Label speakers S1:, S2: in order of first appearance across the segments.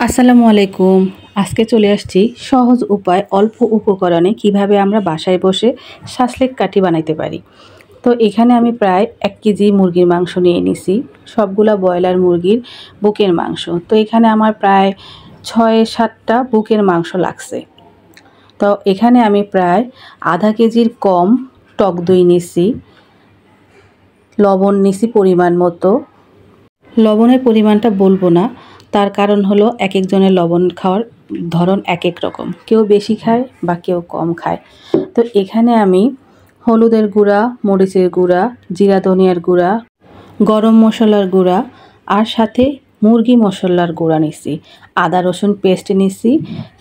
S1: আসসালামু আলাইকুম। আজকে চলে আসছি সহজ উপায় অল্প উপকরণে কিভাবে আমরা বাসায় বসে শাসলিক কাঠি বানাইতে পারি। তো এখানে আমি প্রায় 1 কেজি মুরগির মাংস নিয়ে নিছি, সবগুলা ব্রয়লার মুরগির বুকের মাংস। তো এখানে আমার প্রায় 6-7টা বুকের মাংস লাগছে। তো এখানে আমি প্রায় আধা কেজির কম টক দই নিছি, লবণ নিছি পরিমাণ মতো। লবণের পরিমাণটা বলবো না, তার কারণ হলো এক একজনের লবণ খাওয়ার ধরন এক এক রকম, কেউ বেশি খায় বা কেউ কম খায়। তো এখানে আমি হলুদের গুঁড়া, মরিচের গুঁড়া, জিরা ধনিয়ার গুঁড়া, গরম মশলার গুঁড়া আর সাথে মুরগি মশলার গুঁড়া নিছি, আদা রসুন পেস্ট নিছি।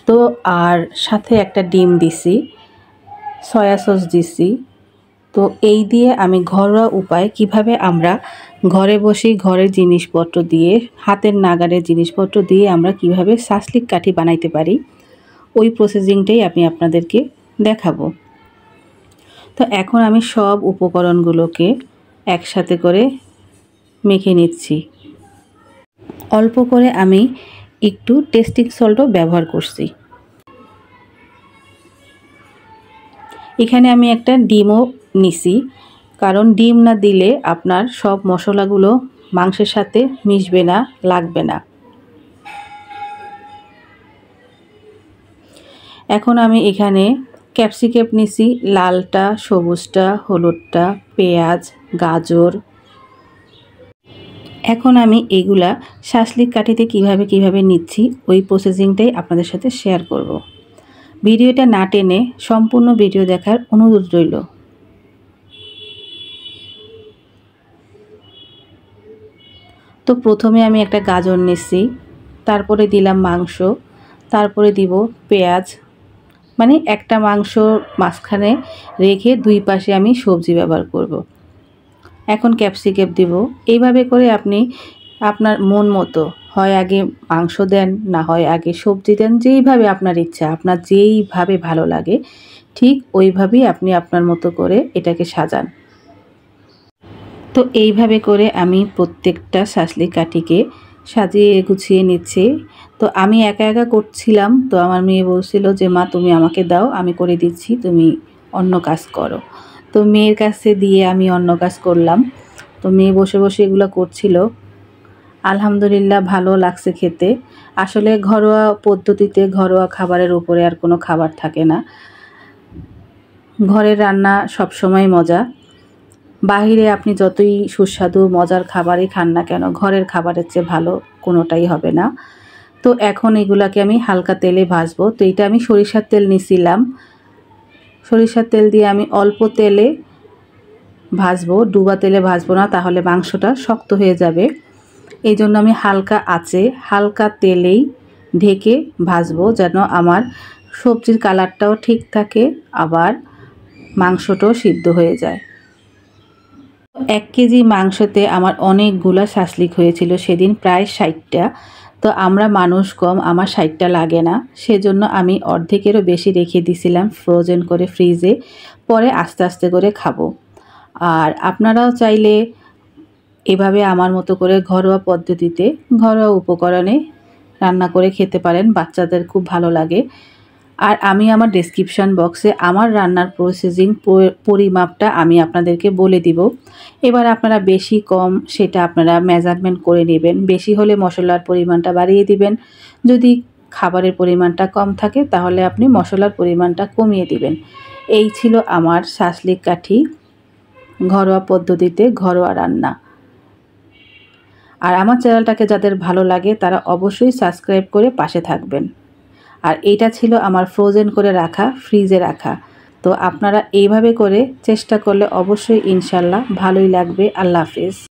S1: তো আর সাথে একটা ডিম দিছি, সয়া সস দিছি। তো এই দিয়ে আমি ঘরোয়া উপায় কিভাবে আমরা ঘরে বসে ঘরের জিনিসপত্র দিয়ে, হাতের নাগালের জিনিসপত্র দিয়ে আমরা কিভাবে শাসলিক কাঠি বানাইতে পারি, ওই প্রসেসিংটাই আমি আপনাদেরকে দেখাবো। তো এখন আমি সব উপকরণগুলোকে একসাথে করে মেখে নিচ্ছি। অল্প করে আমি একটু টেস্টিং সল্টও ব্যবহার করছি। এখানে আমি একটা ডিমও নিছি, কারণ ডিম না দিলে আপনার সব মশলাগুলো মাংসের সাথে মিশবে না, লাগবে না। এখন আমি এখানে ক্যাপসিকাম নিছি, লালটা, সবুজটা, হলুদটা, পেঁয়াজ, গাজর। এখন আমি এগুলা শাসলিক কাঠিতে কিভাবে নিচ্ছি ওই প্রসেসিংটাই আপনাদের সাথে শেয়ার করব। ভিডিওটা না টেনে সম্পূর্ণ ভিডিও দেখার অনুরোধ রইল। তো প্রথমে আমি একটা গাজর নিচ্ছি, তারপরে দিলাম মাংস, তারপরে দিব পেঁয়াজ, মানে একটা মাংস মাঝখানে রেখে দুই পাশে আমি সবজি ব্যবহার করব। এখন ক্যাপসিকাম দিব। এইভাবে করে আপনি আপনার মন মতো, হয় আগে মাংস দেন, না হয় আগে সবজি দেন, যেইভাবে আপনার ইচ্ছা, আপনার যেইভাবে ভালো লাগে ঠিক ওইভাবেই আপনি আপনার মতো করে এটাকে সাজান। তো এইভাবে করে আমি প্রত্যেকটা শাসলিক কাঠিকে সাজিয়ে গুছিয়ে নিচ্ছি। তো আমি একা একা করছিলাম, তো আমার মেয়ে বলছিল যে মা তুমি আমাকে দাও, আমি করে দিচ্ছি, তুমি অন্য কাজ করো। তো মেয়ের কাছে দিয়ে আমি অন্য কাজ করলাম। তো মেয়ে বসে বসে এগুলো করছিল। আলহামদুলিল্লাহ ভালো লাগছে খেতে। আসলে ঘরোয়া পদ্ধতিতে ঘরোয়া খাবারের উপরে আর কোনো খাবার থাকে না। ঘরের রান্না সবসময় মজা। বাহিরে আপনি যতই সুস্বাদু মজার খাবারই খান না কেন, ঘরের খাবারের চেয়ে ভালো কোনোটাই হবে না। তো এখন এগুলাকে আমি হালকা তেলে ভাজবো। তো এটা আমি সরিষার তেল নিছিলাম, সরিষার তেল দিয়ে আমি অল্প তেলে ভাজবো, ডুবা তেলে ভাজবো না, তাহলে মাংসটা শক্ত হয়ে যাবে। এই জন্য আমি হালকা আঁচে হালকা তেলেই ঢেকে ভাজবো, যেন আমার সবজির কালারটাও ঠিক থাকে, আবার মাংসটাও সিদ্ধ হয়ে যায়। 1 কেজি মাংসতে আমার অনেকগুলা শাসলিক হয়েছিল সেদিন, প্রায় 60টা। তো আমরা মানুষ কম, আমার 60টা লাগে না, সেজন্য আমি অর্ধেকেরও বেশি রেখে দিয়েছিলাম ফ্রোজেন করে ফ্রিজে, পরে আস্তে আস্তে করে খাবো। আর আপনারাও চাইলে এভাবে আমার মতো করে ঘরোয়া পদ্ধতিতে ঘরোয়া উপকরণে রান্না করে খেতে পারেন, বাচ্চাদের খুব ভালো লাগে। আর আমি আমার ডেসক্রিপশান বক্সে আমার রান্নার প্রসেসিং পরিমাপটা আমি আপনাদেরকে বলে দিব। এবার আপনারা বেশি কম সেটা আপনারা মেজারমেন্ট করে নেবেন। বেশি হলে মশলার পরিমাণটা বাড়িয়ে দিবেন, যদি খাবারের পরিমাণটা কম থাকে তাহলে আপনি মশলার পরিমাণটা কমিয়ে দিবেন। এই ছিল আমার শাসলিক কাঠি ঘরোয়া পদ্ধতিতে ঘরোয়া রান্না। আর আমার চ্যানেলটাকে যাদের ভালো লাগে তারা অবশ্যই সাবস্ক্রাইব করে পাশে থাকবেন। আর এইটা ছিল আমার ফ্রোজেন করে রাখা, ফ্রিজে রাখা। তো আপনারা এইভাবে করে চেষ্টা করলে অবশ্যই ইনশাল্লাহ ভালোই লাগবে। আল্লাহ হাফেজ।